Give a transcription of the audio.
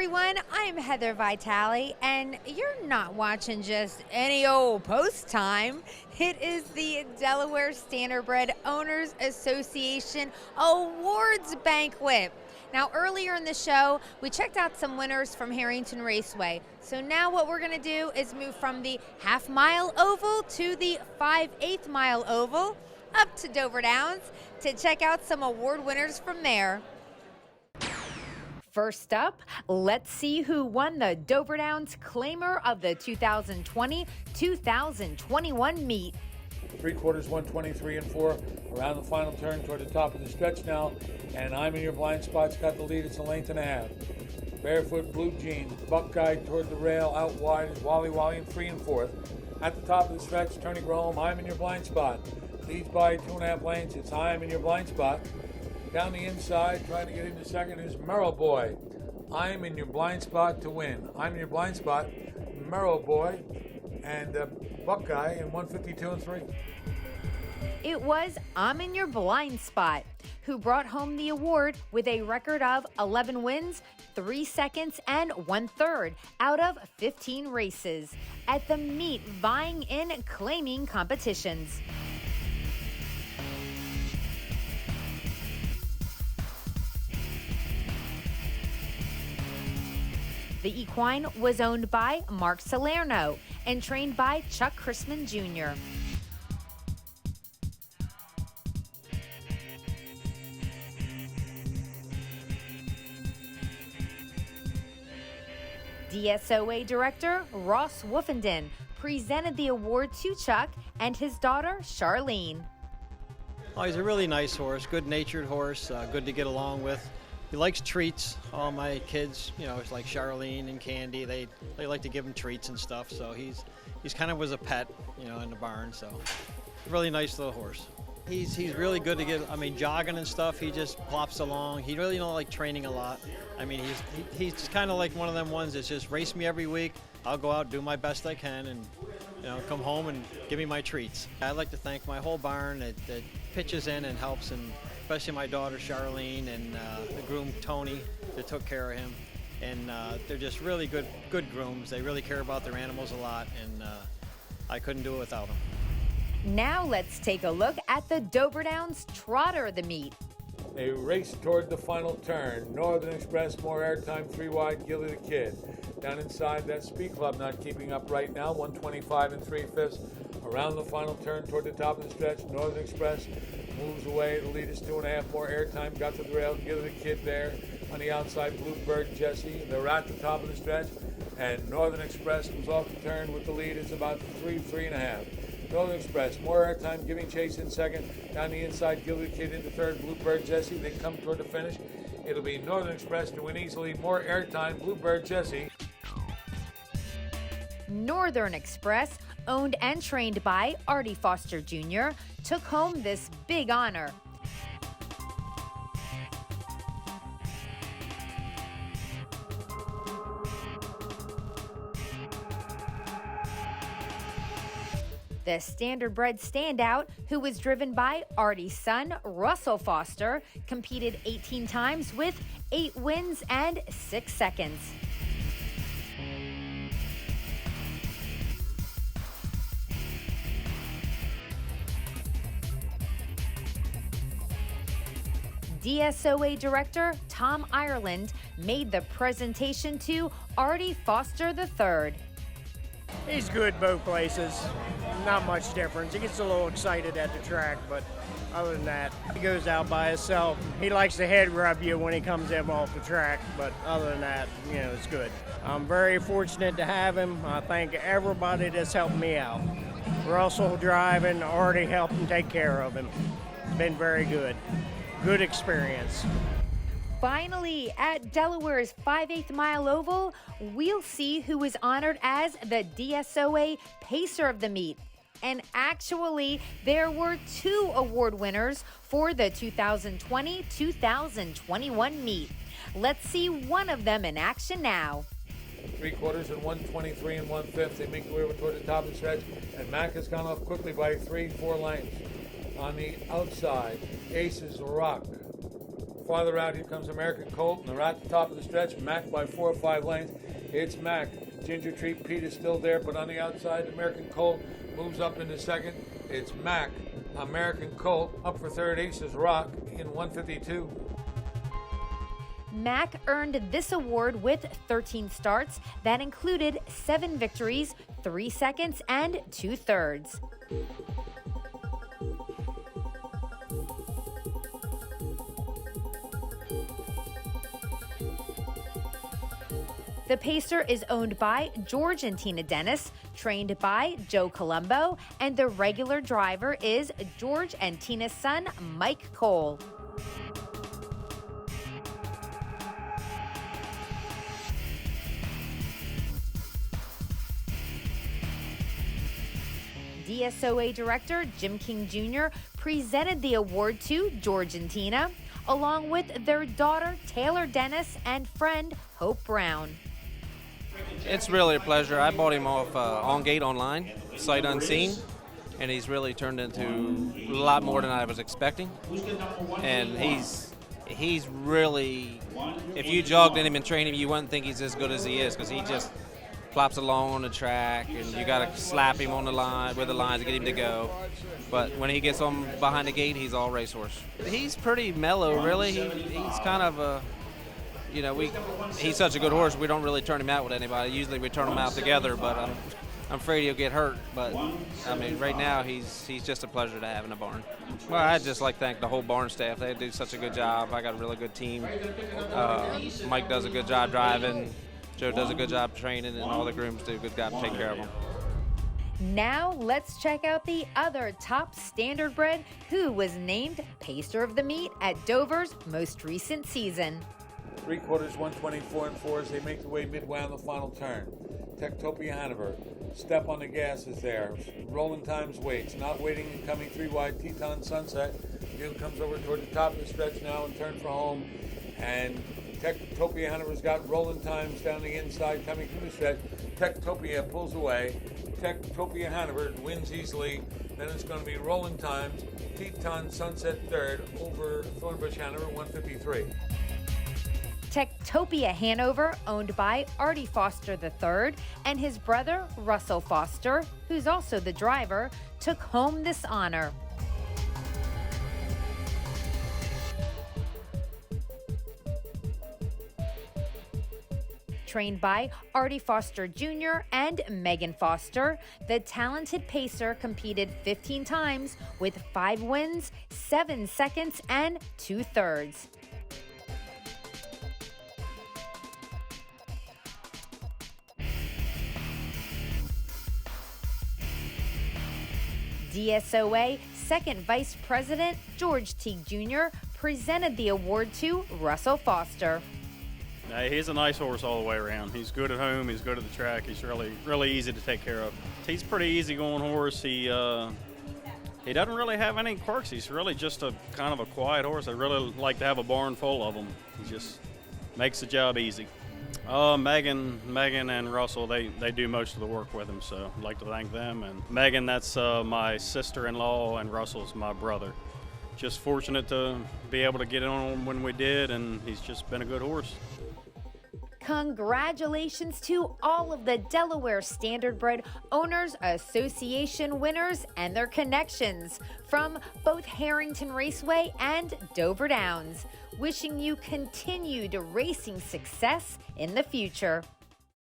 everyone, I'm Heather Vitale, and you're not watching just any old post time. It is the Delaware Standardbred Owners Association Awards Banquet. Now, earlier in the show, we checked out some winners from Harrington Raceway. So now what we're going to do is move from the half-mile oval to the 5/8 mile oval, up to Dover Downs, to check out some award winners from there. First up, let's see who won the Dover Downs Claimer of the 2020-2021 meet. 3/4, 123 and 4, around the final turn toward the top of the stretch now, and Iminurblindspot's got the lead. It's a length and a half. Barefoot Blue Jeans, Buckeye toward the rail, out wide is Wally in 3 and 4th. At the top of the stretch, turning home, Iminurblindspot leads by 2.5 lengths. It's Iminurblindspot. Down the inside, trying to get into second is Merrill Boy. I'm in your blind spot to win. I'm in your blind spot, Merrill Boy, and Buckeye in 152 and 3. It was I'm in your blind spot who brought home the award with a record of 11 wins, 3 seconds, and 1/3 out of 15 races at the meet, vying in claiming competitions. The equine was owned by Mark Salerno and trained by Chuck Chrisman Jr. DSOA Director Ross Woofenden presented the award to Chuck and his daughter Charlene. Oh, he's a really nice horse, good-natured horse, good to get along with. He likes treats. All my kids, it's like Charlene and Candy, they like to give him treats and stuff. So he's kind of was a pet, in the barn. So really nice little horse. He's really good to get. Jogging and stuff. He just plops along. He really don't like training a lot. He's just kind of like one of them ones that's just race me every week. I'll go out, do my best I can, and come home and give me my treats. I'd like to thank my whole barn that pitches in and helps, and especially my daughter Charlene and the groom Tony that took care of him. And they're just really good grooms. They really care about their animals a lot, and I couldn't do it without them. Now let's take a look at the Dover Downs Trotter of the meet. A race toward the final turn. Northern Express, more airtime, 3 wide, Gilly the Kid. Down inside, that Speed Club not keeping up right now, 125 and 3/5. Around the final turn toward the top of the stretch, Northern Express moves away. The lead is 2.5 more airtime. Got to the rail, Gilly the Kid there. On the outside, Bluebird Jesse. They're at the top of the stretch, and Northern Express comes off the turn with the lead. It's about 3.5. Northern Express, more airtime, giving chase in second. Down the inside, Gilly the Kid into third, Bluebird Jesse. They come toward the finish. It'll be Northern Express to win easily. More airtime, Bluebird Jesse. Northern Express, owned and trained by Artie Foster Jr., took home this big honor. The Standardbred standout, who was driven by Artie's son, Russell Foster, competed 18 times with 8 wins and 6 seconds. DSOA Director Tom Ireland made the presentation to Artie Foster III. He's good both places. Not much difference. He gets a little excited at the track, but other than that, he goes out by himself. He likes to head rub you when he comes in off the track, but other than that, it's good. I'm very fortunate to have him. I thank everybody that's helped me out. Russell driving, Artie helped him take care of him. It's been very good. Good experience. Finally, at Delaware's 5/8 mile oval, we'll see who was honored as the DSOA Pacer of the meet. And actually, there were 2 award winners for the 2020-2021 meet. Let's see one of them in action now. 3/4 and 123 and 1/5. They make their way toward the top of the stretch, and Mack has gone off quickly by 3-4 lengths. On the outside, Aces Rock. farther out, here comes American Colt, and they're at the top of the stretch. Mack by 4 or 5 lengths. It's Mack. Ginger Tree Pete is still there, but on the outside, American Colt moves up into second. It's Mack, American Colt, up for third. Aces Rock in 152. Mack earned this award with 13 starts that included 7 victories, 3 seconds, and 2/3. The Pacer is owned by George and Tina Dennis, trained by Joe Colombo, and the regular driver is George and Tina's son, Mike Cole. DSOA Director Jim King Jr. presented the award to George and Tina, along with their daughter Taylor Dennis and friend Hope Brown. It's really a pleasure. I bought him off On Gate online, sight unseen, and he's really turned into a lot more than I was expecting. And he's really, if you jogged in him and trained him, you wouldn't think he's as good as he is, because he just plops along on the track, and you got to slap him on the line with the lines to get him to go. But when he gets on behind the gate, he's all racehorse. He's pretty mellow, really. He's kind of a, you know, he's such a good horse, we don't really turn him out with anybody. Usually we turn him out together, but I'm afraid he'll get hurt. But, I mean, right now he's just a pleasure to have in the barn. Well, I'd just like to thank the whole barn staff. They do such a good job. I got a really good team. Mike does a good job driving. Joe does a good job training, and all the grooms do a good job to take care of them. Now let's check out the other top standardbred who was named Pacer of the Meet at Dover's most recent season. 3/4, 124 and 4 as they make the way midway on the final turn. Techtopia Hanover, step on the gas is there. Rolling times waits, not waiting and coming 3 wide. Teton Sunset, Gil comes over toward the top of the stretch now and turn for home. And Techtopia Hanover's got rolling times down the inside coming through the stretch. Techtopia pulls away. Techtopia Hanover wins easily. Then it's going to be rolling times. Teton Sunset third over Thornbush Hanover 153. Techtopia Hanover, owned by Artie Foster III, and his brother Russell Foster, who's also the driver, took home this honor. Trained by Artie Foster Jr. and Megan Foster, the talented pacer competed 15 times with 5 wins, 7 seconds, and 2/3. DSOA Second Vice President George Teague Jr. presented the award to Russell Foster. He's a nice horse all the way around. He's good at home. He's good at the track. He's really easy to take care of. He's a pretty easygoing horse. He doesn't really have any quirks. He's really just a kind of a quiet horse. I really like to have a barn full of them. He just makes the job easy. Megan and Russell, they do most of the work with him, so I'd like to thank them. And Megan, that's my sister-in-law, and Russell's my brother. Just fortunate to be able to get on him when we did, and he's just been a good horse. Congratulations to all of the Delaware Standardbred Owners Association winners and their connections from both Harrington Raceway and Dover Downs. Wishing you continued racing success in the future.